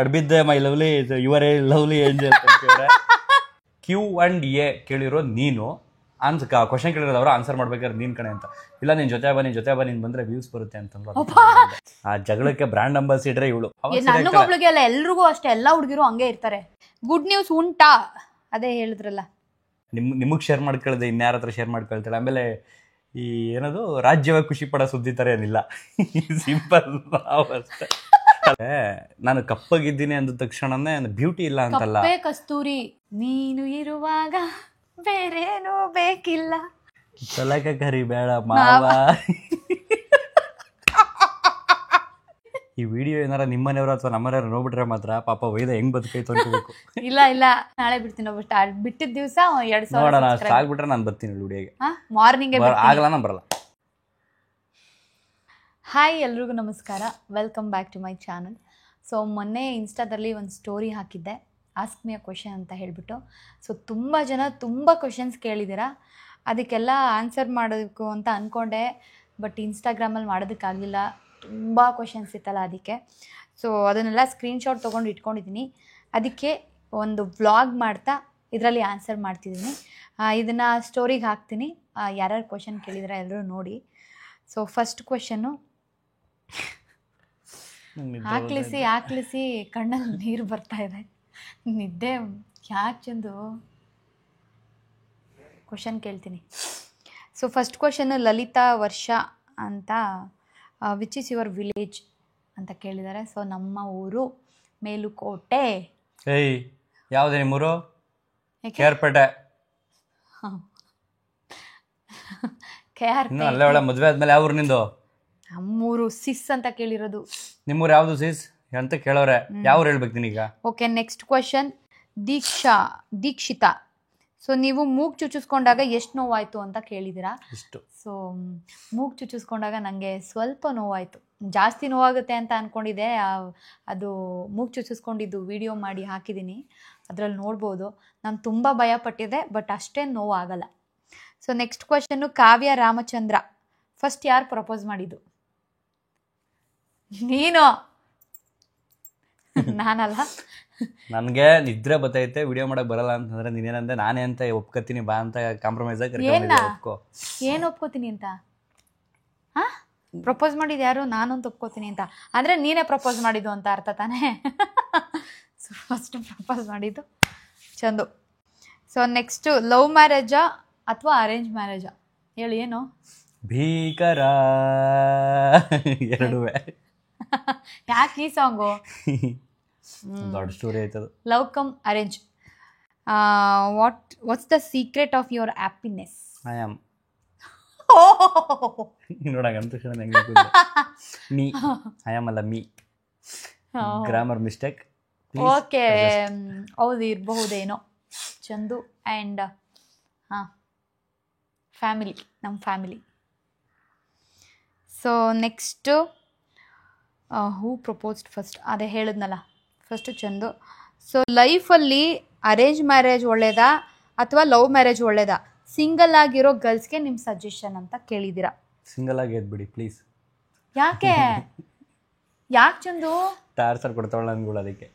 ಅಡ್ಬಿದ್ದೆ my lovely your a lovely angel Q&A ಕೇಳಿರೋ ನೀನು question ಕೇಳಿರೋದು ಅವರು ಆನ್ಸರ್ ಮಾಡ್ಬೇಕಾದ್ರೆ ನೀನ್ ಕಣೆ ಅಂತ. ಇಲ್ಲ ನೀನ್ ಜೊತೆ ಬಾ ನೀನ್ ಬಂದ್ರೆ ವ್ಯೂಸ್ ಬರುತ್ತೆ ಅಂತಂದ್ರು. ಆ ಜಗಳಕ್ಕೆ ಬ್ರಾಂಡ್ ಅಂಬಾಸಿಡರ್ ಇವಳು. ನನಗೊಬ್ಳಿಗೆ ಅಲ್ಲ, ಎಲ್ರಿಗೂ ಅಷ್ಟೇ, ಎಲ್ಲಾ ಹುಡುಗಿರು ಹಂಗೆ ಇರ್ತಾರೆ. ಗುಡ್ ನ್ಯೂಸ್ ಉಂಟಾ ಅದೇ ಹೇಳಿದ್ರಲ್ಲ, ನಿಮಗ್ ಶೇರ್ ಮಾಡ್ಕೊಳ್ದೆ ಇನ್ಯಾರ ಹತ್ರ ಶೇರ್ ಮಾಡ್ಕೊಳ್ತಾಳೆ. ಆಮೇಲೆ ಈ ಏನದು ರಾಜ್ಯವಾಗಿ ಖುಷಿ ಪಡೋ ಸುದ್ದಿ ತರ ಏನಿಲ್ಲ, ಸಿಂಪಲ್ ಅಷ್ಟೇ. ನಾನು ಕಪ್ಪಗಿದ್ದೀನಿ ಅಂದ ತಕ್ಷಣನೇ ಬ್ಯೂಟಿ ಇಲ್ಲ ಅಂತಲ್ಲ, ಕಸ್ತೂರಿ ನೀನು ಇರುವಾಗ ಬೇರೇನೂ ಬೇಕಿಲ್ಲ, ತಲಕ ಕರಿ ಬೇಡ ಮಾವ. ಈ ವಿಡಿಯೋ ಏನಾರ ನಿಮ್ಮನೆಯವರು ಅಥವಾ ನಮ್ಮನೆಯವರು ನೋಡ್ಬಿಟ್ರೆ ಮಾತ್ರ ಪಾಪ ವೈದ ಹೆಂಗ್ ಬದುಕೈತು ಅನ್ಕೋಬೇಕು. ಇಲ್ಲ ನಾಳೆ ಬಿಡ್ತೀನಿ, ಬಿಟ್ಟಿದ ದಿವಸ 2000 ನೋಡೋಣ. ಅಷ್ಟು ಆಗ್ಬಿಟ್ರೆ ನಾನು ಬರ್ತೀನಿ ವಿಡಿಯೋಗೆ. ಮಾರ್ನಿಂಗ್ ಆಗಲ್ಲ, ನಾನು ಬರಲ್ಲ. ಹಾಯ್, ಎಲ್ರಿಗೂ ನಮಸ್ಕಾರ, welcome back to my channel. So ಮೊನ್ನೆ ಇನ್ಸ್ಟಾದಲ್ಲಿ ಒಂದು ಸ್ಟೋರಿ ಹಾಕಿದ್ದೆ, ಆಸ್ಕ್ ಮಿ ಅ ಕ್ವೆಶನ್ ಅಂತ ಹೇಳಿಬಿಟ್ಟು. ಸೊ ತುಂಬ ಜನ ತುಂಬ ಕ್ವೆಶನ್ಸ್ ಕೇಳಿದ್ದೀರಾ, ಅದಕ್ಕೆಲ್ಲ ಆನ್ಸರ್ ಮಾಡೋದಕ್ಕೂ ಅಂತ ಅಂದ್ಕೊಂಡೆ, ಬಟ್ ಇನ್ಸ್ಟಾಗ್ರಾಮಲ್ಲಿ ಮಾಡೋದಕ್ಕಾಗಲಿಲ್ಲ, ತುಂಬ ಕ್ವೆಶನ್ಸ್ ಇತ್ತಲ್ಲ ಅದಕ್ಕೆ. ಸೊ ಅದನ್ನೆಲ್ಲ ಸ್ಕ್ರೀನ್ಶಾಟ್ ತೊಗೊಂಡು ಇಟ್ಕೊಂಡಿದ್ದೀನಿ, ಅದಕ್ಕೆ ಒಂದು ವ್ಲಾಗ್ ಮಾಡ್ತಾ ಇದರಲ್ಲಿ ಆನ್ಸರ್ ಮಾಡ್ತಿದ್ದೀನಿ. ಇದನ್ನು ಸ್ಟೋರಿಗೆ ಹಾಕ್ತೀನಿ, ಯಾರ್ಯಾರು ಕ್ವೆಶನ್ ಕೇಳಿದ್ರೆ ಎಲ್ಲರೂ ನೋಡಿ. ಸೊ ಫಸ್ಟ್ ಕ್ವೆಶನ್ನು, ಹಾಕ್ಲಿಸಿ ಕಣ್ಣಲ್ಲಿ ನೀರು ಬರ್ತಾ ಇದೆ, ನಿದ್ದೆ ಯಾಕೆ ಚಂದು. ಕ್ವೆಶನ್ ಕೇಳ್ತೀನಿ. ಸೊ ಫಸ್ಟ್ ಕ್ವೆಶನ್ನು ಲಲಿತಾ ವರ್ಷ ಅಂತ, ವಿಚ್ ಈಸ್ ಯುವರ್ ವಿಲೇಜ್ ಅಂತ ಕೇಳಿದ್ದಾರೆ. ಸೊ ನಮ್ಮ ಊರು ಮೇಲುಕೋಟೆ. ಏಯ್, ಯಾವ್ದು ನಿಮ್ಮೂರು? ಕೇರ್ಪೇಟೆ. ಅಲ್ಲೇ ಒಳ್ಳೆ ಮದುವೆ ಆದ್ಮೇಲೆ ಯಾವ ಊರು ನಿಂದು? ನಮ್ಮೂರು ಸಿಸ್ ಅಂತ ಕೇಳಿರೋದು. ನಿಮ್ಮೂರು ಯಾವುದು ಸಿಸ್ ಅಂತ ಕೇಳೋರೆ, ಯಾವ ಊರು ಹೇಳ್ಬೇಕು ನೀನೀಗ? Okay, next question, Dikshita. So ನೀವು ಮೂಗು ಚುಚ್ಚಿಸ್ಕೊಂಡಾಗ ಎಷ್ಟು ನೋವಾಯಿತು ಅಂತ ಕೇಳಿದ್ದೀರಾ. ಸೊ ಮೂಗು ಚುಚ್ಚಿಸ್ಕೊಂಡಾಗ ನನಗೆ ಸ್ವಲ್ಪ ನೋವಾಯಿತು, ಜಾಸ್ತಿ ನೋವಾಗುತ್ತೆ ಅಂತ ಅಂದ್ಕೊಂಡಿದ್ದೆ. ಅದು ಮೂಗು ಚುಚ್ಚಿಸ್ಕೊಂಡಿದ್ದು ವಿಡಿಯೋ ಮಾಡಿ ಹಾಕಿದ್ದೀನಿ, ಅದರಲ್ಲಿ ನೋಡ್ಬೋದು. ನಾನು ತುಂಬ ಭಯಪಟ್ಟಿದ್ದೆ, ಬಟ್ ಅಷ್ಟೇನು ನೋವಾಗಲ್ಲ. ಸೊ ನೆಕ್ಸ್ಟ್ ಕ್ವೆಶನ್ನು, ಕಾವ್ಯ ರಾಮಚಂದ್ರ. ಫಸ್ಟ್ ಯಾರು ಪ್ರಪೋಸ್ ಮಾಡಿದ್ದು? ನೀನು? ನಾನಲ್ಲ. ನನಗೆ ನಿದ್ರೆ ಬತ್ತೈತೆ, ವಿಡಿಯೋ ಮಾಡಕ್ ಬರಲ್ಲ ಅಂತಂದ್ರೆ ನೀನೇನಂದೆ, ನಾನೇ ಅಂತ ಒಪ್ಕೋತೀನಿ ಬಾ ಅಂತ ಕಾಂಪ್ರಮೈಸ್ ಆಗಿ. ಏನು ಒಪ್ಕೋತೀನಿ ಅಂತ? ಪ್ರಪೋಸ್ ಮಾಡಿದ್ದು ಯಾರು? ನಾನು ಅಂತ ಒಪ್ಕೋತೀನಿ ಅಂತ ಅಂದರೆ ನೀನೇ ಪ್ರಪೋಸ್ ಮಾಡಿದ್ದು ಅಂತ ಅರ್ಥ ತಾನೇ? ಸೊ ಫಸ್ಟ್ ಪ್ರಪೋಸ್ ಮಾಡಿದ್ದು ಚಂದು. ಸೊ ನೆಕ್ಸ್ಟು, ಲವ್ ಮ್ಯಾರೇಜಾ ಅಥವಾ ಅರೇಂಜ್ ಮ್ಯಾರೇಜಾ? ಹೇಳಿ, ಏನು ಭೀಕರ ಎರಡುವೆ. ಯಾಕೆ ಈ ಸಾಂಗು? ದೊಡ್ಡ ಸ್ಟೋರಿ ಆಯ್ತದು. Love come arrange. What's the secret of your happiness? I am ನೋಡಂತ ಮೀ. ಐ ಆಮ್ ಅಲ್ಲ, ಮೀ. Grammar mistake. ಓಕೆ, ಹೌದು, ಇರಬಹುದೇನೋ. ಚಂದು ಆ್ಯಂಡ್ ಫ್ಯಾಮಿಲಿ, ನಮ್ಮ family. So next, who proposed first? ಅದೇ ಹೇಳಿದ್ನಲ್ಲ, ಫಸ್ಟು ಚಂದು. ಸೊ ಲೈಫಲ್ಲಿ ಅರೇಂಜ್ ಮ್ಯಾರೇಜ್ ಒಳ್ಳೇದಾ ಅಥವಾ ಲವ್ ಮ್ಯಾರೇಜ್ ಒಳ್ಳೇದಾ? ಸಿಂಗಲ್ ಆಗಿರೋ ಗರ್ಲ್ಸ್ಗೆ ನಿಮ್ಮ ಸಜೆಷನ್ ಅಂತ ಕೇಳಿದ್ದೀರಾ. ಸಿಂಗಲ್ ಆಗಿ ಎದ್ಬಿಡಿ ಪ್ಲೀಸ್. ಯಾಕೆ ಚಂದು? ಟಾರ್ಚರ್ ಕೊಡ್ತಾವಳ ನನ್ಗಳು, ಅದಕ್ಕೆ.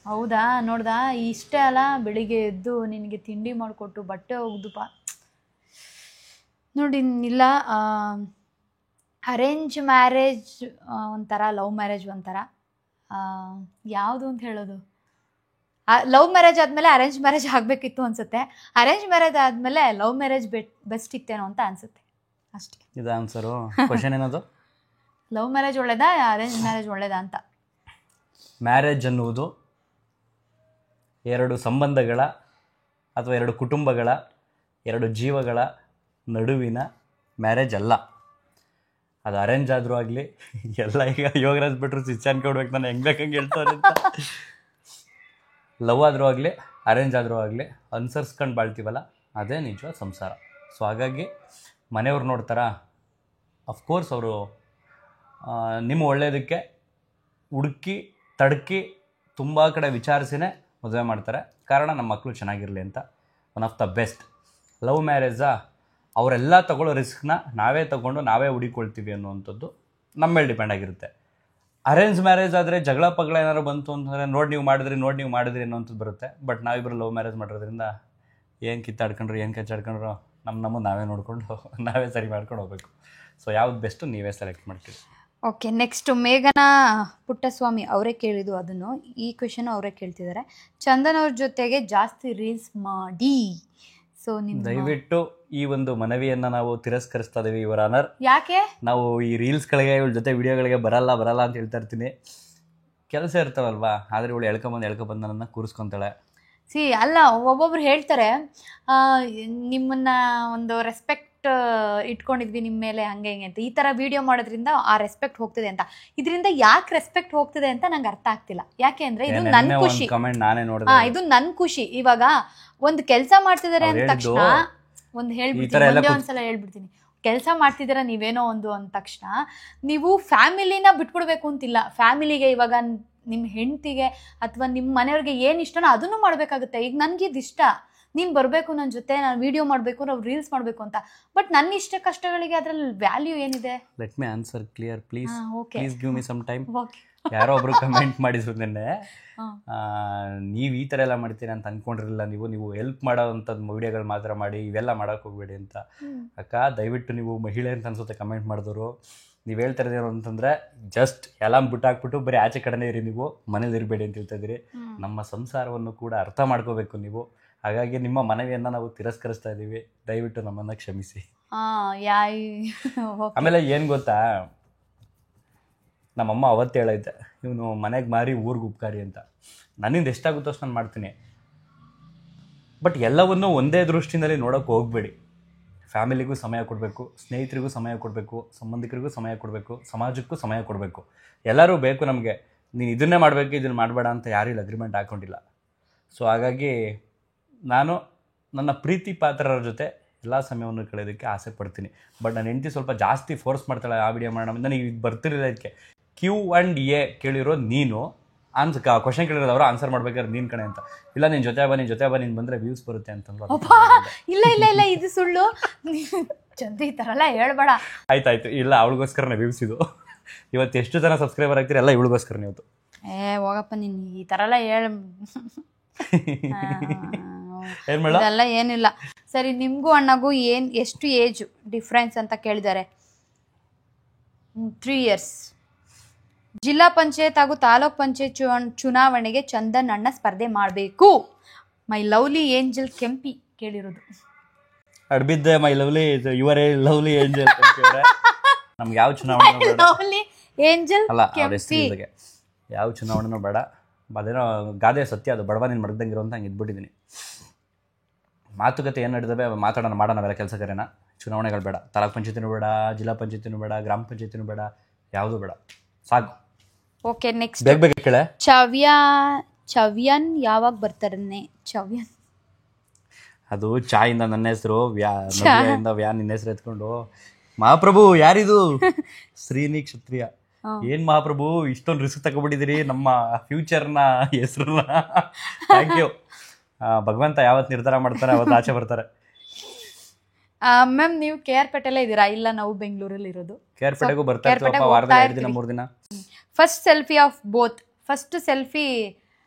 ಹೌದಾ? ನೋಡ್ದಾ, ಇಷ್ಟೇ ಅಲ್ಲ, ಬೆಳಿಗ್ಗೆ ಎದ್ದು ನಿನಗೆ ತಿಂಡಿ ಮಾಡಿಕೊಟ್ಟು ಬಟ್ಟೆ ಒಗ್ದು ನೋಡಿ. ಇಲ್ಲ, ಅರೇಂಜ್ ಮ್ಯಾರೇಜ್ ಒಂಥರ, ಲವ್ ಮ್ಯಾರೇಜ್ ಒಂಥರ. ಯಾವುದು ಅಂತ ಹೇಳೋದು? ಲವ್ ಮ್ಯಾರೇಜ್ ಆದಮೇಲೆ ಅರೇಂಜ್ ಮ್ಯಾರೇಜ್ ಆಗಬೇಕಿತ್ತು ಅನಿಸುತ್ತೆ, ಅರೇಂಜ್ ಮ್ಯಾರೇಜ್ ಆದಮೇಲೆ ಲವ್ ಮ್ಯಾರೇಜ್ ಬೆಸ್ಟ್ ಇತ್ತೇನೋ ಅಂತ ಅನಿಸುತ್ತೆ ಅಷ್ಟೇ. ಇದು ಆನ್ಸರು. ಕ್ವಶನ್ ಏನದು? ಲವ್ ಮ್ಯಾರೇಜ್ ಒಳ್ಳೇದಾ ಅರೇಂಜ್ ಮ್ಯಾರೇಜ್ ಒಳ್ಳೇದಾ ಅಂತ. ಮ್ಯಾರೇಜ್ ಅನ್ನುವುದು ಎರಡು ಸಂಬಂಧಗಳ ಅಥವಾ ಎರಡು ಕುಟುಂಬಗಳ, ಎರಡು ಜೀವಗಳ ನಡುವಿನ ಮ್ಯಾರೇಜ್ ಅಲ್ಲ. ಅದು ಅರೇಂಜ್ ಆದರೂ ಆಗಲಿ, ಎಲ್ಲ ಈಗ ಯೋಗರಾಜ್ ಬಿಟ್ಟರು ಸ್ವಿಚ್ ಅನ್ಕೊಡ್ಬೇಕು, ನಾನು ಹೆಂಗೆ ಬೇಕಂಗೆ ಹೇಳ್ತಾರೆ ಅಂತ. ಲವ್ ಆದರೂ ಆಗಲಿ, ಅರೇಂಜ್ ಆದರೂ ಆಗಲಿ, ಅನುಸರಿಸ್ಕೊಂಡು ಬಾಳ್ತೀವಲ್ಲ, ಅದೇ ನಿಜವಾದ ಸಂಸಾರ. ಸೊ ಹಾಗಾಗಿ ಮನೆಯವ್ರು ನೋಡ್ತಾರಾ, ಅಫ್ಕೋರ್ಸ್ ಅವರು ನಿಮ್ಮ ಒಳ್ಳೆಯದಕ್ಕೆ ಹುಡುಕಿ ತಡ್ಕಿ ತುಂಬ ಕಡೆ ವಿಚಾರಿಸಿನೇ ಮದುವೆ ಮಾಡ್ತಾರೆ. ಕಾರಣ ನಮ್ಮ ಮಕ್ಕಳು ಚೆನ್ನಾಗಿರಲಿ ಅಂತ. One of the best. Love ಮ್ಯಾರೇಜಾ, ಅವರೆಲ್ಲ ತಗೊಳ್ಳೋ ರಿಸ್ಕ್ನ ನಾವೇ ತಗೊಂಡು ನಾವೇ ಹುಡಿಕೊಳ್ತೀವಿ ಅನ್ನುವಂಥದ್ದು ನಮ್ಮ ಮೇಲೆ ಡಿಪೆಂಡ್ ಆಗಿರುತ್ತೆ. ಅರೇಂಜ್ ಮ್ಯಾರೇಜ್ ಆದರೆ ಜಗಳ ಪಗಳ ಏನಾದ್ರು ಬಂತು ಅಂತಂದರೆ ನೋಡಿ ನೀವು ಮಾಡಿದ್ರಿ ಅನ್ನೋಂಥದ್ದು ಬರುತ್ತೆ. ಬಟ್ ನಾವಿಬ್ಬರು ಲವ್ ಮ್ಯಾರೇಜ್ ಮಾಡಿರೋದ್ರಿಂದ ಏನು ಕಿತ್ತಾಡ್ಕೊಂಡ್ರು ಏನು ಕಚ್ಚಾಡ್ಕೊಂಡ್ರು ನಮ್ಮನ್ನು ನಾವೇ ನೋಡಿಕೊಂಡು ನಾವೇ ಸರಿ ಮಾಡ್ಕೊಂಡು ಹೋಗ್ಬೇಕು. ಸೊ ಯಾವ್ದು ಬೆಸ್ಟು ನೀವೇ ಸೆಲೆಕ್ಟ್ ಮಾಡ್ತೀವಿ. ಓಕೆ, ನೆಕ್ಸ್ಟು ಮೇಘನಾ ಪುಟ್ಟಸ್ವಾಮಿ ಅವರೇ ಕೇಳಿದ್ದು ಅದನ್ನು. ಈ ಕ್ವೆಶನ್ ಅವರೇ ಕೇಳ್ತಿದ್ದಾರೆ. ಚಂದನ್ ಅವ್ರ ಜೊತೆಗೆ ಜಾಸ್ತಿ ರೀಲ್ಸ್ ಮಾಡಿ. ಸೊ ನಿಮ್ಮ ದಯವಿಟ್ಟು ಈ ಒಂದು ಮನವಿಯನ್ನು ನಾವು ತಿರಸ್ಕರಿಸ್ತಾ ಇದೀವಿ ಯುವರ್ ಆನರ್. ಯಾಕೆ? ನಾವು ಈ ರೀಲ್ಸ್ಗಳಿಗೆ ಇವಳ ಜೊತೆ ವಿಡಿಯೋಗಳಿಗೆ ಬರಲ್ಲ ಅಂತ ಹೇಳ್ತಾ ಇರ್ತೀನಿ. ಕೆಲಸ ಇರ್ತಾವಲ್ವಾ, ಆದರೆ ಇವಳು ಎಳ್ಕೊಂಬಂದು ನನ್ನನ್ನು ಕೂರಿಸ್ಕೊತಾಳೆ. ಅಲ್ಲ, ಒಬ್ಬೊಬ್ರು ಹೇಳ್ತಾರೆ ನಿಮ್ಮನ್ನ ಒಂದು ರೆಸ್ಪೆಕ್ಟ್ ಇಟ್ಕೊಂಡಿದ್ವಿ ನಿಮ್ಮ ಮೇಲೆ ಹಂಗೆ ಹಿಂಗೆ ಅಂತ. ಈ ಥರ ವಿಡಿಯೋ ಮಾಡೋದ್ರಿಂದ ಆ ರೆಸ್ಪೆಕ್ಟ್ ಹೋಗ್ತಿದೆ ಅಂತ. ಇದರಿಂದ ಯಾಕೆ ರೆಸ್ಪೆಕ್ಟ್ ಹೋಗ್ತಿದೆ ಅಂತ ನಂಗೆ ಅರ್ಥ ಆಗ್ತಿಲ್ಲ. ಯಾಕೆ ಅಂದ್ರೆ ಇದು ನನ್ನ ಖುಷಿ. ಇದು ನನ್ನ ಖುಷಿ. ಇವಾಗ ಒಂದು ಕೆಲಸ ಮಾಡ್ತಿದ್ದಾರೆ ಅಂದ ತಕ್ಷಣ ಒಂದ್ಸಲ ಹೇಳ್ಬಿಡ್ತೀನಿ, ಕೆಲಸ ಮಾಡ್ತಿದ್ದೀರಾ ನೀವೇನೋ ಒಂದು ಅಂದ ತಕ್ಷಣ ನೀವು ಫ್ಯಾಮಿಲಿನ ಬಿಟ್ಬಿಡ್ಬೇಕು ಅಂತಿಲ್ಲ. ಫ್ಯಾಮಿಲಿಗೆ ಇವಾಗ ನಿಮ್ಮ ಹೆಂಡತಿಗೆ ಅಥವಾ ನಿಮ್ಮ ಮನೆಯವ್ರಿಗೆ ಏನು ಇಷ್ಟನೋ ಅದನ್ನು ಮಾಡಬೇಕಾಗುತ್ತೆ. ಈಗ ನನಗೆ ಇದು ಇಷ್ಟ, ನೀನು ಬರಬೇಕು ನನ್ನ ಜೊತೆ, ನಾನು ವಿಡಿಯೋ ಮಾಡಬೇಕು, ನಾವು ರೀಲ್ಸ್ ಮಾಡಬೇಕು ಅಂತ. ಬಟ್ ನನ್ನ ಇಷ್ಟ ಕಷ್ಟಗಳಿಗೆ ಅದರಲ್ಲಿ ವ್ಯಾಲ್ಯೂ ಏನಿದೆ? Let me answer clear please. Please give me some time. ಯಾರೋ ಒಬ್ರು ಕಮೆಂಟ್ ಮಾಡಿದ್ರು ನಿನ್ನೆ, ನೀವು ಈ ಥರ ಎಲ್ಲ ಮಾಡ್ತೀರಾ ಅಂತ ಅಂದ್ಕೊಂಡಿರಲಿಲ್ಲ, ನೀವು ಹೆಲ್ಪ್ ಮಾಡೋವಂಥದ್ದು ವಿಡಿಯೋಗಳು ಮಾತ್ರ ಮಾಡಿ, ಇವೆಲ್ಲ ಮಾಡೋಕೆ ಹೋಗ್ಬೇಡಿ ಅಂತ. ಅಕ್ಕ ದಯವಿಟ್ಟು ನೀವು ಮಹಿಳೆ ಅಂತ ಅನ್ಸುತ್ತೆ ಕಮೆಂಟ್ ಮಾಡಿದವರು. ನೀವು ಹೇಳ್ತಾ ಇರೋದೇನು ಅಂತಂದರೆ ಜಸ್ಟ್ ಎಲ್ಲ ಬಿಟ್ಟಾಕ್ಬಿಟ್ಟು ಬರೀ ಆಚೆ ಕಡೆನೇ ಇರಿ, ನೀವು ಮನೇಲಿ ಇರಬೇಡಿ ಅಂತ ಹೇಳ್ತಾ ಇದ್ದೀರಿ. ನಮ್ಮ ಸಂಸಾರವನ್ನು ಕೂಡ ಅರ್ಥ ಮಾಡ್ಕೋಬೇಕು ನೀವು. ಹಾಗಾಗಿ ನಿಮ್ಮ ಮನವಿಯನ್ನು ನಾವು ತಿರಸ್ಕರಿಸ್ತಾ ಇದ್ದೀವಿ. ದಯವಿಟ್ಟು ನಮ್ಮನ್ನು ಕ್ಷಮಿಸಿ. ಆಮೇಲೆ ಏನು ಗೊತ್ತಾ, ನಮ್ಮಮ್ಮ ಅವತ್ತು ಹೇಳೈತೆ, ಇವನು ಮನೆಗೆ ಮಾರಿ ಊರಿಗೆ ಉಪಕಾರಿ ಅಂತ. ನನ್ನಿಂದ ಎಷ್ಟಾಗುತ್ತೋ ಅಷ್ಟು ನಾನು ಮಾಡ್ತೀನಿ. ಬಟ್ ಎಲ್ಲವನ್ನೂ ಒಂದೇ ದೃಷ್ಟಿನಲ್ಲಿ ನೋಡೋಕೆ ಹೋಗಬೇಡಿ. ಫ್ಯಾಮಿಲಿಗೂ ಸಮಯ ಕೊಡಬೇಕು, ಸ್ನೇಹಿತರಿಗೂ ಸಮಯ ಕೊಡಬೇಕು, ಸಂಬಂಧಿಕರಿಗೂ ಸಮಯ ಕೊಡಬೇಕು, ಸಮಾಜಕ್ಕೂ ಸಮಯ ಕೊಡಬೇಕು. ಎಲ್ಲರೂ ಬೇಕು ನಮಗೆ. ನೀನು ಇದನ್ನೇ ಮಾಡಬೇಕು, ಇದನ್ನು ಮಾಡಬೇಡ ಅಂತ ಯಾರೂ ಇಲ್ಲ, ಅಗ್ರಿಮೆಂಟ್ ಹಾಕ್ಕೊಂಡಿಲ್ಲ. ಸೊ ಹಾಗಾಗಿ ನಾನು ನನ್ನ ಪ್ರೀತಿ ಪಾತ್ರರ ಜೊತೆ ಎಲ್ಲ ಸಮಯವನ್ನು ಕಳೆಯೋದಕ್ಕೆ ಆಸೆ ಪಡ್ತೀನಿ. ಬಟ್ ನನ್ನ ಹೆಂಡತಿ ಸ್ವಲ್ಪ ಜಾಸ್ತಿ ಫೋರ್ಸ್ ಮಾಡ್ತಾಳೆ ಆ ವಿಡಿಯೋ ಮಾಡೋಣ. ನನಗೆ ಇದು ಬರ್ತಿರಲಿಲ್ಲ. ಇದಕ್ಕೆ Q&A ಕೇಳಿರೋ ನೀನು ಕ್ವಶನ್ ಕೇಳಿರೋದು ಅವರು ಆನ್ಸರ್ ಮಾಡ್ಬೇಕಾದ್ರೆ ನೀನು ಕಣೆ ಅಂತ. ಇಲ್ಲ ನೀನು ಜೊತೆ ಬಾ ನೀನು ಬಂದರೆ ವ್ಯೂಸ್ ಬರುತ್ತೆ ಅಂತಂದ್ರು. ಇಲ್ಲ ಇದು ಸುಳ್ಳು. ಚಂದ ಈ ಥರ ಎಲ್ಲ ಹೇಳ್ಬೇಡ. ಆಯ್ತಾಯ್ತು, ಇಲ್ಲ ಅವಳಿಗೋಸ್ಕರನೇ ವ್ಯೂಸ್ ಇದು. ಇವತ್ತು ಎಷ್ಟು ಜನ ಸಬ್ಸ್ಕ್ರೈಬರ್ ಆಗ್ತೀರಿ ಎಲ್ಲ ಇವಳಿಗೋಸ್ಕರನೇ ಇವತ್ತು. ಹೋಗಪ್ಪ ನೀನು ಈ ಥರ ಎಲ್ಲ ಇದೆಲ್ಲ ಏನಿಲ್ಲ. ಸರಿ, ನಿಮಗೂ ಅಣ್ಣಗೂ ಎಷ್ಟು ಏಜ್ ಡಿಫ್ರೆನ್ಸ್ ಅಂತ ಕೇಳಿದ್ದಾರೆ. 3 years. ಜಿಲ್ಲಾ ಪಂಚಾಯತ್ ಹಾಗೂ ತಾಲೂಕ್ ಪಂಚಾಯತ್ ಚುನಾವಣೆಗೆ ಚಂದನ್ ಅಣ್ಣ ಸ್ಪರ್ಧೆ ಮಾಡಬೇಕು. ಮೈ ಲವ್ಲಿ ಏಂಜಲ್ ಕೆಂಪಿ ಕೇಳಿರೋದು. ಅಡ್ಬಿದ್ದೆ my lovely your lovely angel ನಮ್ಗೆ ಯಾವ ಚುನಾವಣೆ ಲವ್ಲಿ ಏಂಜಲ್ ಕೆಂಪಿ ಯಾವ ಚುನಾವಣೆನೂ ಬೇಡ. ಅದೇನೋ ಗಾದೆ ಸತ್ಯ, ಅದು ಬಡವ ನೀನು ಮಡಗ್ದಂಗಿರೋ ಅಂತ ಹಂಗೆ ಇದ್ಬಿಟ್ಟಿದ್ದೀನಿ. ಮಾತುಕತೆ ಏನು ನಡೆದವೆ ಮಾಡೋಣ ನಾವೆಲ್ಲ ಕೆಲಸ ಕರೆನ. ಚುನಾವಣೆಗಳು ಬೇಡ, ತಾಲೂಕ್ ಪಂಚಾಯತಿನೂ ಬೇಡ, ಜಿಲ್ಲಾ ಪಂಚಾಯತಿನೂ ಬೇಡ, ಗ್ರಾಮ ಪಂಚಾಯತಿನೂ ಬೇಡ, ಯಾವುದೂ ಬೇಡ, ಸಾಕು. ಓಕೆ, ನೆಕ್ಸ್ಟ್ ಬೇಗ ಕೇಳೆ. ಚವ್ಯನ್ ಯಾವಾಗ ಬರ್ತಾರನ್ನೇ? ಚವ್ಯನ್ ಅದು ಚಾಯಿಂದ ನನ್ನ ಹೆಸರು, ವ್ಯಾ ನಿನ್ನ ಹೆಸರು ಎತ್ಕೊಂಡು ಮಹಾಪ್ರಭು ಯಾರಿದು? ಶ್ರೀನಿ ಕ್ಷತ್ರಿಯ. ಏನ್ ಮಹಾಪ್ರಭು ಇಷ್ಟೊಂದು ರಿಸ್ಕ್ ತಗೊಬಿಟ್ಟಿದ್ದೀರಿ ನಮ್ಮ ಫ್ಯೂಚರ್ನ ಹೆಸರನ್ನ. Thank you. ಭಗವಂತ ಯಾವತ್ತು ನಿರ್ಧಾರ ಮಾಡ್ತಾರೆ ಅವತ್ತು ಆಚೆ ಬರ್ತಾರೆ. ಮ್ಯಾಮ್ ನೀವು KR ಪೇಟೆಲ್ಲೇ ಇದ್ದೀರಾ? ಇಲ್ಲ, ನಾವು ಬೆಂಗಳೂರಲ್ಲಿ ಇರೋದು. KR ಪೇಟೆಗೂ ಬರ್ತಾ ಇರ್ತೀವಪ್ಪ, ವಾರದಲ್ಲಿ 2 ದಿನ 3 ದಿನ. First selfie of both. First selfie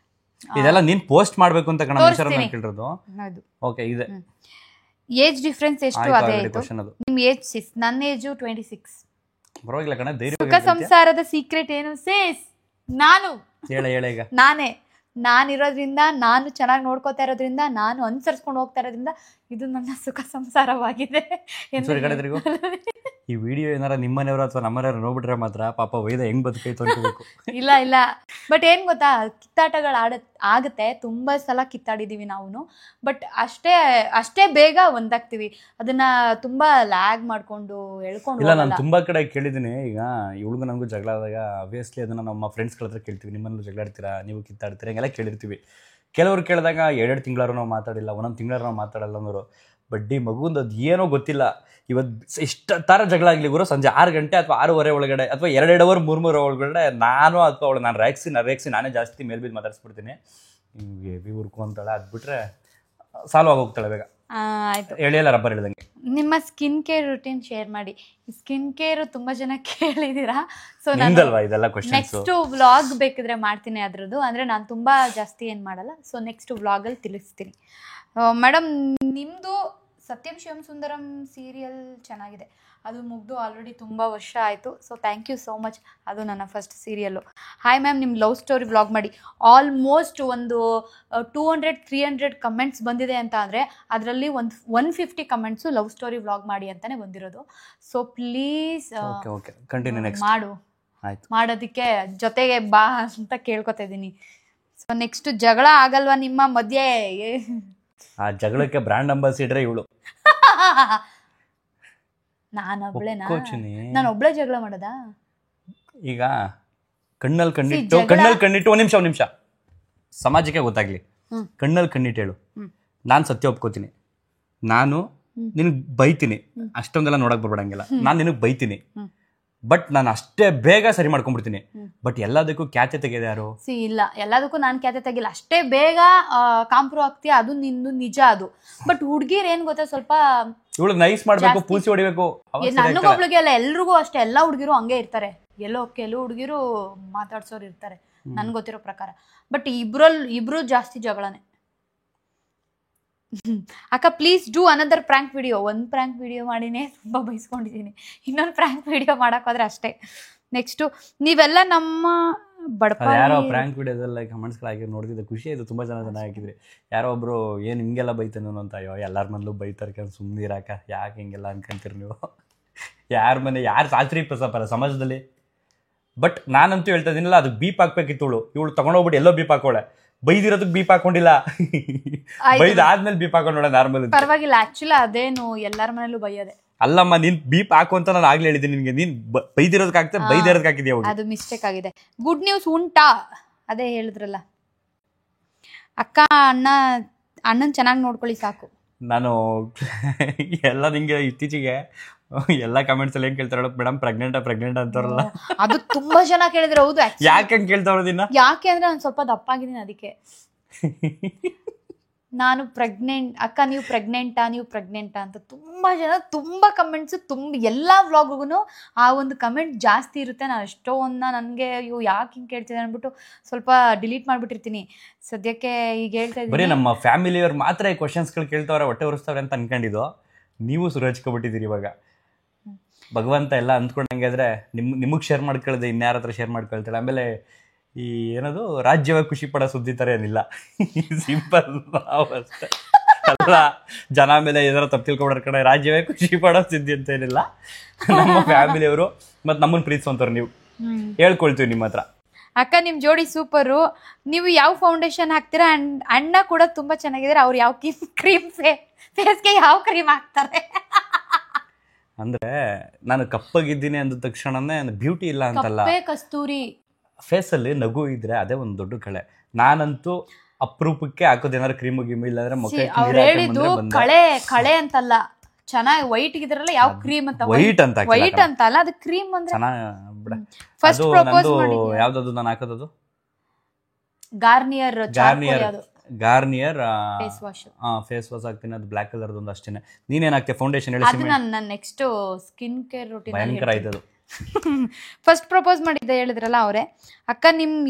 ಇದೆಲ್ಲ ನೀನ್ ಪೋಸ್ಟ್ ಮಾಡ್ಬೇಕು ಅಂತ ಕಣ ಕೇಳಿರೋದು. ಓಕೆ, ಇದೆ ಏಜ್ ಡಿಫರೆನ್ಸ್ ಎಷ್ಟು? ಅದೇ ನಿಮ್ಮ ಏಜ್ 6, ನನ್ನ ಏಜು 26. ಪರವಾಗಿಲ್ಲ ಕಣ, ಧೈರ್ಯ. ಸುಖ ಸಂಸಾರದ ಸೀಕ್ರೆಟ್ ಏನು? ನಾನು ಹೇಳ ಈಗ. ನಾನಿರೋದ್ರಿಂದ, ನಾನು ಚೆನ್ನಾಗಿ ನೋಡ್ಕೋತಾ ಇರೋದ್ರಿಂದ, ನಾನು ಅನುಸರಿಸ್ಕೊಂಡು ಹೋಗ್ತಾ ಇರೋದ್ರಿಂದ ಇದು ನನ್ನ ಸುಖ ಸಂಸಾರವಾಗಿದೆ. ಈ ವಿಡಿಯೋ ಏನಾರ ನಿಮ್ಮನೆಯವರು ಅಥವಾ ನಮ್ಮನೆಯವರು ನೋಡ್ಬಿಟ್ರೆ ಮಾತ್ರ ಪಾಪ ವೈದ ಹೆಂಗ್ ಬದುಕೈತು ಅನ್ಕೋಬೇಕು. ಇಲ್ಲ ಬಟ್ ಏನ್ ಗೊತ್ತಾ, ಕಿತ್ತಾಟಗಳು ಆಗುತ್ತೆ. ತುಂಬಾ ಸಲ ಕಿತ್ತಾಡಿದೀವಿ ನಾವು. ಬಟ್ ಅಷ್ಟೇ ಬೇಗ ಒಂದಾಗ್ತೀವಿ. ಅದನ್ನ ತುಂಬಾ ಲ್ಯಾಗ್ ಮಾಡ್ಕೊಂಡು ಹೇಳ್ಕೊಂಡು. ಇಲ್ಲ, ನಾನು ತುಂಬಾ ಕಡೆ ಕೇಳಿದ್ದೀನಿ. ಈಗ ಇವಳಿಗೂ ನಮಗೂ ಜಗಳ ಆದಾಗ ಅಬ್ವಿಯಸ್ಲಿ ಅದನ್ನ ನಮ್ಮ ಫ್ರೆಂಡ್ಸ್ಗಳ ಹತ್ರ ಕೇಳ್ತೀವಿ. ನಿಮ್ಮನ್ನು ಜಗಳ ಆಡ್ತೀರಾ, ನೀವು ಕಿತ್ತಾಡ್ತೀರಾ, ಹಿಂಗೆಲ್ಲ ಕೇಳಿರ್ತೀವಿ. ಕೆಲವ್ರು ಕೇಳಿದಾಗ 2 ತಿಂಗಳಾರು ನಾವು ಮಾತಾಡಿಲ್ಲ, 1 ತಿಂಗಳಾರು ನಾವು ಮಾತಾಡಲ್ಲ ಅನ್ನೋರು. ಬಡ್ಡಿ ಮಗುಂದು ಅದು ಏನೋ ಗೊತ್ತಿಲ್ಲ. ಇವತ್ತು ಇಷ್ಟ ಥರ ಜಗಳ ಆಗಲಿ ಗುರು, ಸಂಜೆ 6 ಗಂಟೆ ಅಥವಾ 6:30 ಒಳಗಡೆ ಅಥವಾ 2 ಅವರ್ 3 ಒಳಗಡೆ ನಾನು ಅಥವಾ ಅವಳು ನಾನು ರೇಗಿಸಿ ನಾನೇ ಜಾಸ್ತಿ ಮೇಲ್ಬಿದ್ದು ಮಾತಾಡಿಸ್ಬಿಡ್ತೀನಿ. ಹೆವಿ ಹುರ್ಕು ಅಂತಾಳೆ, ಅದು ಬಿಟ್ಟರೆ ಸಾಲ್ವ್ ಆಗೋಗ್ತಾಳೆ ಬೇಗ. ಆಯ್ತು. ಎಳೆಯಲ್ಲ ರಬ್ಬರ್ ಹೇಳ್ದಂಗೆ. ನಿಮ್ಮ ಸ್ಕಿನ್ ಕೇರ್ ರುಟೀನ್ ಶೇರ್ ಮಾಡಿ. ಸ್ಕಿನ್ ಕೇರ್ ತುಂಬಾ ಜನ ಕೇಳಿದೀರಾ. ಸೊ ನಿಮ್ದಲ್ವಾ ಇದೆಲ್ಲ ಕ್ವಶನ್ಸ್? ನೆಕ್ಸ್ಟ್ ವ್ಲಾಗ್ ಬೇಕಿದ್ರೆ ಮಾಡ್ತೀನಿ ಅದ್ರದ್ದು. ಅಂದ್ರೆ ನಾನು ತುಂಬಾ ಜಾಸ್ತಿ ಏನ್ ಮಾಡಲ್ಲ. ಸೊ ನೆಕ್ಸ್ಟ್ ವ್ಲಾಗಲ್ಲಿ ತಿಳಿಸ್ತೀನಿ. ಮೇಡಮ್, ನಿಮ್ದು ಸತ್ಯಂ ಶಿವಂ ಸುಂದರಂ ಸೀರಿಯಲ್ ಚೆನ್ನಾಗಿದೆ. ಅದು ಮುಗ್ದು ಆಲ್ರೆಡಿ ತುಂಬ ವರ್ಷ ಆಯಿತು. So thank you so much. ಅದು ನನ್ನ ಫಸ್ಟ್ ಸೀರಿಯಲ್ಲು. ಹಾಯ್ ಮ್ಯಾಮ್, ನಿಮ್ಮ ಲವ್ ಸ್ಟೋರಿ ವ್ಲಾಗ್ ಮಾಡಿ. ಆಲ್ಮೋಸ್ಟ್ ಒಂದು 200-300 ಕಮೆಂಟ್ಸ್ ಬಂದಿದೆ ಅಂತ ಅಂದರೆ ಅದರಲ್ಲಿ 150 ಕಮೆಂಟ್ಸು ಲವ್ ಸ್ಟೋರಿ ವ್ಲಾಗ್ ಮಾಡಿ ಅಂತಲೇ ಬಂದಿರೋದು. ಸೊ ಪ್ಲೀಸ್ ಮಾಡು. ಮಾಡೋದಕ್ಕೆ ಜೊತೆಗೆ ಬಾ ಅಂತ ಕೇಳ್ಕೊತಾ ಇದ್ದೀನಿ. ಸೊ ನೆಕ್ಸ್ಟ್ ಜಗಳ ಆಗಲ್ವಾ ನಿಮ್ಮ ಮಧ್ಯೆ? ಆ ಜಗಳಕ್ಕೆ ಬ್ರ್ಯಾಂಡ್ ಅಂಬಾಸಿಡರ್ ಇವಳು. ನಾನು ಒಬ್ಳೆ ಜಗಳ ಮಾಡೋದಾ? ಈಗ ಕಣ್ಣಲ್ಲಿ ಕಣ್ಣಿಟ್ಟು ಒಂದ್ ನಿಮಿಷ ಸಮಾಜಕ್ಕೆ ಗೊತ್ತಾಗ್ಲಿ. ಕಣ್ಣಲ್ಲಿ ಕಣ್ಣಿಟ್ಟು ಹೇಳು, ನಾನು ಸತ್ಯ ಒಪ್ಕೋತೀನಿ, ನಾನು ನಿನಗೆ ಬೈತೀನಿ, ಅಷ್ಟೊಂದೆಲ್ಲ ನೋಡಕ್ ಬರ್ಬೇಡಂಗಿಲ್ಲ, ನಾನು ನಿನಗೆ ಬೈತೀನಿ, ಬಟ್ ನಾನು ಅಷ್ಟೇ ಬೇಗ ಸರಿ ಮಾಡ್ಕೊಂಡ್ಬಿಡ್ತೀನಿ. ಬಟ್ ಎಲ್ಲದಕ್ಕೂ ಖ್ಯಾತೆ ತೆಗೆದ ಯಾರು? ಇಲ್ಲ, ಎಲ್ಲದಕ್ಕೂ ನಾನು ಖ್ಯಾತೆ ತೆಗಿಲ್ಲ. ಅಷ್ಟೇ ಬೇಗ ಕಾಂಪ್ರೋ ಆಗ್ತೀಯ, ಅದು ನಿಂದು ನಿಜ. ಅದು ಬಟ್ ಹುಡ್ಗಿರ್ ಏನ್ ಗೊತ್ತಾ, ಸ್ವಲ್ಪ ಇವಳು ನೈಸ್ ಮಾಡ್ಬೇಕು, ಪೂಸಿ ಹೊಡಿಬೇಕು. ನನಗೊಬ್ಳಿಗೆ ಅಲ್ಲ, ಎಲ್ರಿಗೂ ಅಷ್ಟೇ. ಎಲ್ಲಾ ಹುಡ್ಗಿರು ಹಂಗೆ ಇರ್ತಾರೆ. ಕೆಲವು ಹುಡುಗಿರು ಮಾತಾಡ್ಸೋರು ಇರ್ತಾರೆ ನನ್ಗೆ ಗೊತ್ತಿರೋ ಪ್ರಕಾರ. ಬಟ್ ಇಬ್ರು ಜಾಸ್ತಿ ಜಗಳನೆ. ಅಕ್ಕ please do another prank video. ಒಂದು ಪ್ರ್ಯಾಂಕ್ ವಿಡಿಯೋ ಮಾಡಿನೇ ತುಂಬ ಬೈಸ್ಕೊಂಡಿದ್ದೀನಿ. ಇನ್ನೊಂದು ಪ್ರ್ಯಾಂಕ್ ವಿಡಿಯೋ ಮಾಡೋಕ್ಕಾದ್ರೆ ಅಷ್ಟೇ. ನೆಕ್ಸ್ಟು ನೀವೆಲ್ಲ ನಮ್ಮ ಬಡಪ ಯಾರೋ ಪ್ರ್ಯಾಂಕ್ ವಿಡಿಯೋದಲ್ಲ ಕಮೆಂಟ್ಸ್ಗಳಾಗಿ ನೋಡ್ತಿದ್ದೆ, ಖುಷಿ ಆಯಿತು. ತುಂಬ ಜನ ಹಾಕಿದ್ರಿ. ಯಾರೋ ಒಬ್ರು ಏನು ಹಿಂಗೆಲ್ಲ ಬೈತಾನು ಅಂತ. ಅಯ್ಯೋ ಎಲ್ಲರ ಮನೇಲೂ ಬೈತಾರೆ, ಸುಮ್ಮನೆ ಇರಾಕ, ಯಾಕೆ ಹಿಂಗೆಲ್ಲ ಅನ್ಕೊಂತೀರಿ ನೀವು? ಯಾರು ಶಾಸ್ತ್ರಿ ಪ್ರಸಾಪರ ಸಮಾಜದಲ್ಲಿ. ಬಟ್ ನಾನಂತೂ ಹೇಳ್ತಾ ಇದೀನಿಲ್ಲ, ಅದು ಬೀಪ್ ಹಾಕ್ಬೇಕಿತ್ತು. ಇವಳು ತಗೊಂಡೋಗ್ಬಿಟ್ಟು ಎಲ್ಲೋ ಬೀಪ್ ಹಾಕೋಳೆ. ಬೈದಿರೋದಕ್ಕೆ ಬೀಪ್ ಹಾಕೊಂಡಿಲ್ಲ, ಬೈದಾದ್ಮೇಲೆ ಬೀಪ್ ಹಾಕೊಂಡೋಳೆ ನಾರ್ಮಲ್. ಪರವಾಗಿಲ್ಲ, ಆಕ್ಚುಲಿ ಅದೇನು ಎಲ್ಲರ ಮನೇಲೂ ಬೈಯೋದೆ. ಅಲ್ಲಮ್ಮ, ನೀನ್ ಬೀಪ್ ಹಾಕು ಅಂತ ನಾನು ಆಗ್ಲೇ ಹೇಳಿದ್ದೀನಿ ನಿನ್ಗೆ. ನೀನ್ ಬೈದಿರೋದಕ್ಕೆ ಹಾಕ್ತಾ ಬೈದಿರೋದಕ್ಕೆ ಹಾಕಿದ್ಯಾ? ಅದು ಮಿಸ್ಟೇಕ್ ಆಗಿದೆ. ಗುಡ್ ನ್ಯೂಸ್ ಉಂಟಾ? ಅದೇ ಹೇಳಿದ್ರಲ್ಲ ಅಕ್ಕ, ಅಣ್ಣನ್ ಚೆನ್ನಾಗಿ ನೋಡ್ಕೊಳ್ಳಿ ಸಾಕು. ನಾನು ಎಲ್ಲ ನಿಂಗೆ ಇತ್ತೀಚೆಗೆ ಎಲ್ಲ ಕಮೆಂಟ್ಸ್ ಅಲ್ಲಿ ಏನ್ ಕೇಳ್ತಾರ ಮೇಡಮ್, ಪ್ರೆಗ್ನೆಂಟ್ ಅಂತಾರಲ್ಲ, ಅದು ತುಂಬಾ ಜನ ಕೇಳಿದ್ರೆ. ಹೌದು, ಯಾಕೆ ಕೇಳ್ತಾರೋದಿನ್ನ? ಯಾಕೆ ಅಂದ್ರೆ ನಾನು ಸ್ವಲ್ಪ ದಪ್ಪಾಗಿದ್ದೀನಿ, ಅದಕ್ಕೆ. ನಾನು ಪ್ರೆಗ್ನೆಂಟ್ ಅಕ್ಕ, ನೀವು ಪ್ರೆಗ್ನೆಂಟಾ ಅಂತ ತುಂಬಾ ಜನ, ತುಂಬಾ ಕಮೆಂಟ್ಸ್, ಎಲ್ಲಾ ವ್ಲಾಗ್ಗೂ ಆ ಒಂದು ಕಮೆಂಟ್ ಜಾಸ್ತಿ ಇರುತ್ತೆ. ನಾನು ಎಷ್ಟೊಂದ ನನಗೆ ಇವು ಯಾಕೆ ಹಿಂಗೆ ಕೇಳ್ತಿದ್ದೆ ಅಂದ್ಬಿಟ್ಟು ಸ್ವಲ್ಪ ಡಿಲೀಟ್ ಮಾಡ್ಬಿಟ್ಟಿರ್ತೀನಿ. ಸದ್ಯಕ್ಕೆ ಈಗ ಹೇಳ್ತಾ ಇದ್ದೀನಿ, ಬರೀ ನಮ್ಮ ಫ್ಯಾಮಿಲಿಯವ್ರು ಮಾತ್ರ ಈ ಕ್ವಶನ್ಸ್ಗಳು ಕೇಳ್ತಾವ್ರೆ, ಹೊಟ್ಟೆ ಉರಿಸ್ತಾವ್ರೆ ಅಂತ ಅನ್ಕೊಂಡಿದ್ದು. ನೀವು ಸುರಚ್ಕೊಬಿಟ್ಟಿದ್ದೀರಿ ಇವಾಗ. ಭಗವಂತ ಎಲ್ಲ ಅಂದ್ಕೊಂಡಂಗೆ ಆದ್ರೆ ನಿಮಗೆ ಶೇರ್ ಮಾಡ್ಕೊಳ್ದೆ ಇನ್ಯಾರ ಹತ್ರ ಶೇರ್ ಮಾಡ್ಕೊಳ್ತಾಳೆ. ಆಮೇಲೆ ಈ ಏನದು ರಾಜ್ಯವಾಗಿ ಖುಷಿ ಪಡೋ ಸುದ್ದಿ ಥರ ಏನಿಲ್ಲ, ಸಿಂಪಲ್ ಅಷ್ಟೇ ಅಲ್ಲ. ಜನ ಮೇಲೆ ಏನಾರ ತಪ್ಪು ತಿಳ್ಕೊಬಿಡೋ ಕಡೆ ರಾಜ್ಯವೇ ಖುಷಿ ಪಡೋ ಸುದ್ದಿ ಅಂತ ಏನಿಲ್ಲ. ನಮ್ಮ ಫ್ಯಾಮಿಲಿಯವರು ಮತ್ತು ನಮ್ಮನ್ನು ಪ್ರೀತಿಸುವಂಥವ್ರು ನೀವು, ಹೇಳ್ಕೊಳ್ತೀವಿ ನಿಮ್ಮ ಹತ್ರ. ಅಕ್ಕ ನಿಮ್ಮ ಜೋಡಿ ಸೂಪರು. ನೀವು ಯಾವ ಫೌಂಡೇಶನ್ ಹಾಕ್ತೀರಾ? ಅಣ್ಣ ಕೂಡ ತುಂಬಾ ಚೆನ್ನಾಗಿದ್ದಾರೆ. ಅವ್ರು ಯಾವ ಕ್ರೀಮ್ ಫೇಸ್ಗೆ ಯಾವ ಕ್ರೀಮ್ ಹಾಕ್ತಾರೆ? ಅಂದ್ರೆ ನಾನು ಕಪ್ಪಗಿದ್ದೀನಿ ಅಂದ ತಕ್ಷಣನೇ ಬ್ಯೂಟಿ ಇಲ್ಲ ಅಂತಲ್ಲ, ಕಸ್ತೂರಿ ಫೇಸಲ್ಲಿ ನಗು ಇದ್ರೆ ಅದೇ ಒಂದು ದೊಡ್ಡ ಕಳೆ. ನಾನಂತೂ ಅಪರೂಪಕ್ಕೆ ಹಾಕೋದೇನಾದ್ರು ಕ್ರೀಮು ಗಿಮ್ ಇಲ್ಲಾಂದ್ರೆ ಹೇಳಿದ್ದು ಕಳೆ ಅಂತಲ್ಲ, ಚೆನ್ನಾಗಿ ವೈಟ್ ಇದ್ರಲ್ಲ ಯಾವ ಕ್ರೀಮ್ ಅಂತ. ವೈಟ್ ಅಂತ ಅಲ್ಲ, ಅದು ಕ್ರೀಮ್ ಅಂದ್ರೆ ಫಸ್ಟ್ ಪ್ರಪೋಸ್ ಮಾಡಿ. ಯಾವ್ದದು ನಾನು ಹಾಕೋದು? ಗಾರ್ನಿಯರ್ ಫೇಸ್ ವಾಶ್ ಹಾಕ್ತೀನಿ, ಅದು ಬ್ಲಾಕ್ ಕಲರ್ ಒಂದು ಅಷ್ಟೇನೆ. ನೀನೇನ್ ಹಾಕ್ತೀಯ ಫೌಂಡೇಶನ್ ಹೇಳಿ? ಅದು ನನ್ನ ನೆಕ್ಸ್ಟ್ ಸ್ಕಿನ್ ಕೇರ್ ರೂಟೀನ್. ಭಯಂಕರ ಆಯ್ತದು. ಫಸ್ಟ್ ಪ್ರಪೋಸ್ ಮಾಡಿದ್ದೆ ಹೇಳಿದ್ರಲ್ಲ ಅವರೇ. ಅಕ್ಕ,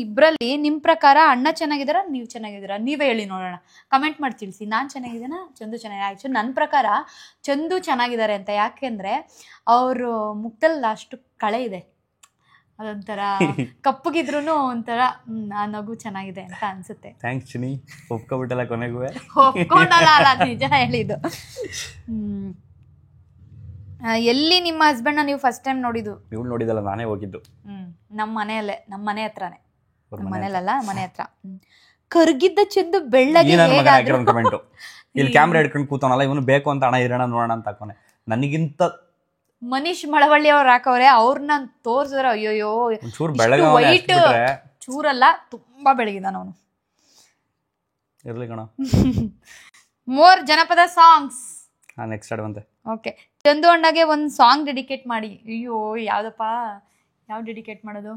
ಇಬ್ರಲ್ಲಿ ನಿಮ್ ಪ್ರಕಾರ ಅಣ್ಣ ಚೆನ್ನಾಗಿದಾರ, ನೀವು ಚೆನ್ನಾಗಿದ್ದೀರಾ? ನೀವೇ ಹೇಳಿ ನೋಡೋಣ, ಕಮೆಂಟ್ ಮಾಡಿ ತಿಳಿಸಿ. ನಾನ್ ಚೆನ್ನಾಗಿದ್ದೀನ, ಚಂದು ಚೆನ್ನಾಗಿದೆ? ಆಕ್ಚುಲಿ ನನ್ನ ಪ್ರಕಾರ ಚಂದು ಚೆನ್ನಾಗಿದ್ದಾರೆ ಅಂತ. ಯಾಕೆಂದ್ರೆ ಅವರು ಮುಖದಲ್ಲಿ ಅಷ್ಟು ಕಳೆ ಇದೆ, ಅದೊಂಥರ ಕಪ್ಪಗಿದ್ರು ಒಂಥರ ಆ ನಗು ಚೆನ್ನಾಗಿದೆ ಅಂತ ಅನ್ಸುತ್ತೆ. ಥ್ಯಾಂಕ್ಸ್ ಚಿನಿ, ಒಪ್ಕೊಬಿಟ್ಟಲ್ಲ ಕೊನೆಗೂ. ಒಪ್ಕೊಂಡಲ್ಲ, ನಿಜ ಹೇಳಿದ್ದು. ಎಲ್ಲಿ ನಿಮ್ಮ ಹಸ್ಬೆಂಡ್ ನೀವು ಫಸ್ಟ್ ಟೈಮ್ ನೋಡಿದ್ದು? ಇವಳು ನೋಡಿದಲ್ಲ, ನಾನೇ ಹೋಗಿದ್ದು. ನಮ್ಮ ಮನೆ ಹತ್ರನೇ. ಮನೇಲಲ್ಲ, ಮನೆ ಹತ್ರ. ಕರ್ಗಿದ್ದ ಚಂದು ಬೆಳ್ಳಗೆ ಕಮೆಂಟು. ಇಲ್ಲಿ ಕ್ಯಾಮ್ರಾ ಹಿಡ್ಕೊಂಡು ಕೂತವನಲ್ಲ, ಇವನು ಬೇಕು ಅಂತ ಹಣ ಇರೋಣ ನೋಡೋಣ ಅಂತ ಹಾಕೋನೆ. ನನಗಿಂತ ಮನೀಶ್ ಮಳವಳ್ಳಿ ಅವ್ರು ಹಾಕವ್ರೆ, ಅವ್ರನ್ನ ತೋರ್ಸಿದ್ರೆ ಅಯ್ಯೋಯ್ಯೋ, ವೈಟ್ ಚೂರಲ್ಲ, ತುಂಬಾ ಬೆಳಗಿದಾನ ಅವನು. ಇರ್ಲಿ ಕಣ. ಮೋರ್ ಜನಪದ ಸಾಂಗ್ಸ್. ನೆಕ್ಸ್ಟ್ ಆಡುವಂತೆ. ಓಕೆ, ಚಂದು ಅಣ್ಣಗೆ ಒಂದು ಸಾಂಗ್ ಡೆಡಿಕೇಟ್ ಮಾಡಿ. ಅಯ್ಯೋ ಯಾವ್ದಪ್ಪ, ಯಾವ ಡೆಡಿಕೇಟ್ ಮಾಡೋದು?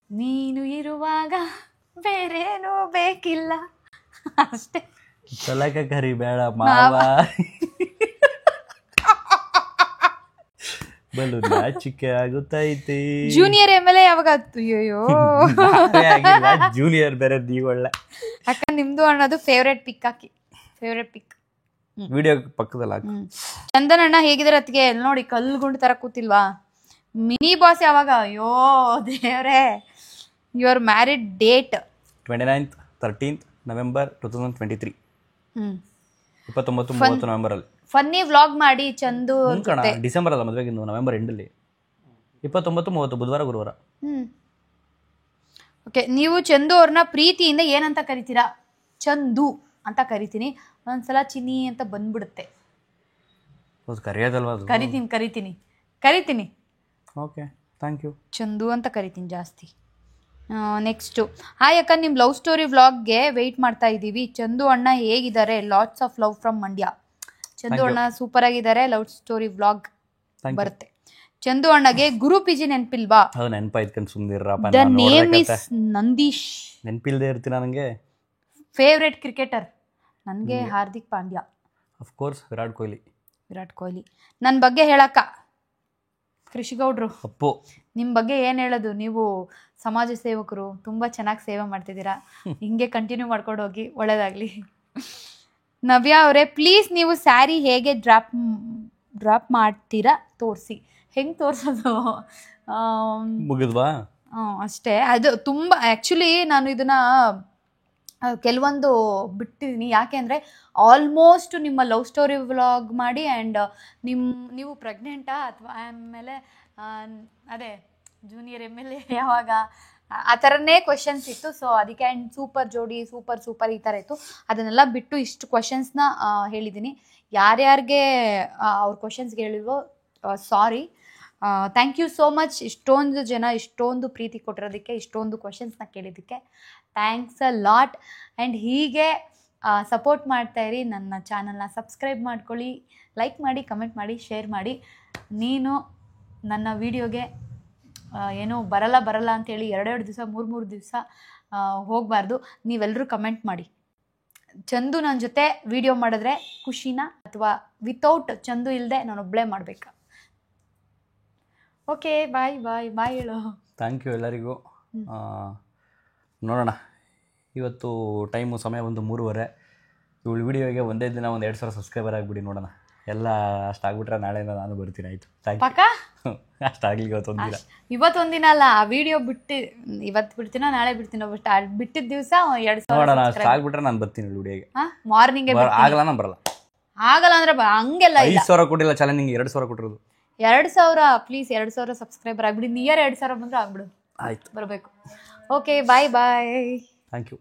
ನೀನು ಇರುವಾಗ ಬೇರೇನೂ ಬೇಕಿಲ್ಲ, ಅಷ್ಟೇ. ತಲಕ ಕರಿ ಬೇಡ ಮಾವ ಬಲು ನಾಚಿಕೆ ಆಗುತ್ತೈತಿ. ಜೂನಿಯರ್ MLA ಯಾವಾಗ ಆಯ್ತು? ಅಯ್ಯೋ ಜೂನಿಯರ್ ಬೇರೆ ನೀವು ಒಳ್ಳೆ ಅಕ್ಕ. ನಿಮ್ದು ಅನ್ನೋದು ಫೇವ್ರೆಟ್ ಪಿಕ್ ಹಾಕಿ, ಫೇವ್ರೆಟ್ ಪಿಕ್ ವಿಡಿಯೋ ಪಕ್ಕದಲ್ಲಿ ಹಾಕಿ. ಚಂದನ್ ಅಣ್ಣ ಹೇಗಿದ್ದಾರೆ ಅದಕ್ಕೆ ನೋಡಿ ಕಲ್ಗುಂಡು ತರ ಕೂತಿಲ್ವಾ? ಮಿನಿ ಬಾಸ್ ಯಾವಾಗ? ಅಯ್ಯೋ ದೇವ್ರೆ. Your married date 29th 13th November 2023. 29-30 ನವೆಂಬರಲ್ಲಿ ಫನ್ನಿ ವ್ಲಾಗ್ ಮಾಡಿ ಚಂದು. ಡಿಸೆಂಬರ್ ಅಲ್ಲ ಮದುವೆಗಿಂದು, ನವೆಂಬರ್ ಎಂಡಲ್ಲಿ. 29-30 ಬುಧವಾರ ಗುರುವಾರ. ಓಕೆ, ನೀವು ಚಂದು ಅವ್ರನ್ನ ಪ್ರೀತಿಯಿಂದ ಏನಂತ ಕರಿತೀರಾ? ಚಂದು ಅಂತ ಕರಿತೀನಿ. ಒಂದ್ಸಲ ಚಿನಿ ಅಂತ ಬಂದ್ಬಿಡುತ್ತೆ. ಕರೆಯೋದಲ್ವಾ? ಕರಿತೀನಿ. Okay, thank you. ಚಂದು ಅಂತ ಕರಿತೀನಿ ಜಾಸ್ತಿ. ನೆಕ್ಸ್ಟು, ಹಾಯ್ ಅಕ್ಕ, ನಿಮ್ಮ ಲವ್ ಸ್ಟೋರಿ ವ್ಲಾಗ್ಗೆ ವೆಯ್ಟ್ ಮಾಡ್ತಾ ಇದ್ದೀವಿ. ಚಂದು ಅಣ್ಣ ಹೇಗಿದ್ದಾರೆ? Lots of love from Mandya. Chandu ಅಣ್ಣ ಸೂಪರ್ ಆಗಿದ್ದಾರೆ. ಲವ್ ಸ್ಟೋರಿ ವ್ಲಾಗ್ ಬರುತ್ತೆ. ಚಂದು ಅಣ್ಣಗೆ ಗುರು ಪಿಜಿ ನೆನಪಿಲ್ವಾ? ನೆನಪಾಯ್ತು ಸುಂದಿರಪ್ಪ. The name is Nandish. ನೆನಪಿಲ್ದೇ ಇರ್ತೀನ ನನಗೆ. ಫೇವ್ರೆಟ್ ಕ್ರಿಕೆಟರ್ ನನಗೆ ಹಾರ್ದಿಕ್ ಪಾಂಡ್ಯ. Of course Virat Kohli. ನನ್ನ ಬಗ್ಗೆ ಹೇಳಕ್ಕ ಕೃಷಿಗೌಡ್ರು. ಅಪ್ಪು, ನಿಮ್ಮ ಬಗ್ಗೆ ಏನು ಹೇಳೋದು? ನೀವು ಸಮಾಜ ಸೇವಕರು, ತುಂಬ ಚೆನ್ನಾಗಿ ಸೇವೆ ಮಾಡ್ತಿದ್ದೀರಾ. ಹಿಂಗೆ ಕಂಟಿನ್ಯೂ ಮಾಡ್ಕೊಂಡು ಹೋಗಿ, ಒಳ್ಳೇದಾಗಲಿ. ನವ್ಯ ಅವರೇ, ಪ್ಲೀಸ್ ನೀವು ಸ್ಯಾರಿ ಹೇಗೆ ಡ್ರಾಪ್ ಮಾಡ್ತೀರಾ ತೋರಿಸಿ. ಹೆಂಗೆ ತೋರಿಸೋದು? ಮುಗಿದ್ವಾ? ಅಷ್ಟೇ. ಅದು ತುಂಬ ಆ್ಯಕ್ಚುಲಿ ನಾನು ಇದನ್ನು ಕೆಲವೊಂದು ಬಿಟ್ಟಿದ್ದೀನಿ. ಯಾಕೆ ಅಂದರೆ ಆಲ್ಮೋಸ್ಟ್ ನಿಮ್ಮ ಲವ್ ಸ್ಟೋರಿ ವ್ಲಾಗ್ ಮಾಡಿ ಆ್ಯಂಡ್ ನೀವು ಪ್ರೆಗ್ನೆಂಟಾ ಅಥವಾ ಆಮೇಲೆ ಅದೇ ಜೂನಿಯರ್ MLA ಯಾವಾಗ, ಆ ಥರನೇ ಕ್ವೆಶನ್ಸ್ ಇತ್ತು. ಸೊ ಅದಕ್ಕೆ ಆ್ಯಂಡ್ ಸೂಪರ್ ಜೋಡಿ, ಸೂಪರ್ ಈ ಥರ ಇತ್ತು. ಅದನ್ನೆಲ್ಲ ಬಿಟ್ಟು ಇಷ್ಟು ಕ್ವೆಶನ್ಸ್ನ ಹೇಳಿದ್ದೀನಿ. ಯಾರ್ಯಾರಿಗೆ ಅವ್ರ ಕ್ವೆಶನ್ಸ್ಗೆ ಹೇಳಿಲ್ವೋ sorry. Thank you so much. ಇಷ್ಟೊಂದು ಜನ ಇಷ್ಟೊಂದು ಪ್ರೀತಿ ಕೊಟ್ಟಿರೋದಕ್ಕೆ, ಇಷ್ಟೊಂದು ಕ್ವೆಶನ್ಸ್ನ ಕೇಳಿದ್ದಕ್ಕೆ ಥ್ಯಾಂಕ್ಸ್ ಅ ಲಾಟ್. ಆ್ಯಂಡ್ ಹೀಗೆ ಸಪೋರ್ಟ್ ಮಾಡ್ತಾಯಿರಿ. ನನ್ನ ಚಾನಲ್ನ ಸಬ್ಸ್ಕ್ರೈಬ್ ಮಾಡ್ಕೊಳ್ಳಿ, ಲೈಕ್ ಮಾಡಿ, ಕಮೆಂಟ್ ಮಾಡಿ, ಶೇರ್ ಮಾಡಿ. ನೀನು ನನ್ನ ವೀಡಿಯೋಗೆ ಏನೋ ಬರಲ್ಲ ಅಂತೇಳಿ 2 ದಿವಸ 3 ದಿವಸ ಹೋಗಬಾರ್ದು. ನೀವೆಲ್ಲರೂ ಕಮೆಂಟ್ ಮಾಡಿ. ಚಂದು ನನ್ನ ಜೊತೆ ವಿಡಿಯೋ ಮಾಡಿದ್ರೆ ಖುಷಿನಾ ಅಥವಾ ವಿತೌಟ್ ಚಂದು ಇಲ್ಲದೆ ನಾನು ಒಬ್ಬಳೇ ಮಾಡಬೇಕಾ? ಓಕೆ, ಬಾಯ್ ಹೇಳು. ಥ್ಯಾಂಕ್ ಯು ಎಲ್ಲರಿಗೂ. ನೋಡೋಣ, ಇವತ್ತು ಸಮಯ ಒಂದು 3:30. ಇವಳು ವಿಡಿಯೋಗೆ ಒಂದೇ ದಿನ 2,000 ಸಬ್ಸ್ಕ್ರೈಬರ್ ಆಗಿಬಿಡಿ. ನೋಡೋಣ, ಎಲ್ಲ ಅಷ್ಟಾಗ್ಬಿಟ್ರೆ ನಾಳೆಯಿಂದ ನಾನು ಬರ್ತೀನಿ. ಆಯಿತು, ಥ್ಯಾಂಕ್ ಯು. ಅಷ್ಟಾಗಲಿ ಇವತ್ತೊಂದಿನ ಅಲ್ಲ, ಆ ವಿಡಿಯೋ ಇವತ್ತು ಬಿಡ್ತೀನೋ ನಾಳೆ ಬಿಡ್ತೀನೋ, ಬಟ್ ಬಿಟ್ಟಿದ್ದ ದಿವಸ 2,000 ನೋಡೋಣ. ಅಷ್ಟಾಗ್ಬಿಟ್ರೆ ನಾನು ಬರ್ತೀನಿ ವಿಡಿಯೋಗೆ. ಮಾರ್ನಿಂಗ್ ಆಗಲ್ಲ, ನಾನು ಬರಲ್ಲ. ಆಗಲ್ಲ ಅಂದ್ರೆ ಹಂಗೆಲ್ಲ 5,000 ಕೊಟ್ಟಿಲ್ಲ ಚಾಲೆಂಜಿಂಗ್, 2,000 ಕೊಟ್ಟಿರೋದು. 2,000 ಪ್ಲೀಸ್, 2,000 ಸಬ್ಸ್ಕ್ರೈಬರ್ ಆಗ್ಬಿಡಿ. ನಿಯರ್ 2,000 ಬಂದ್ರೆ ಆಗ್ಬಿಡು. ಆಯ್ತು, ಬರಬೇಕು. Okay, bye. Thank you.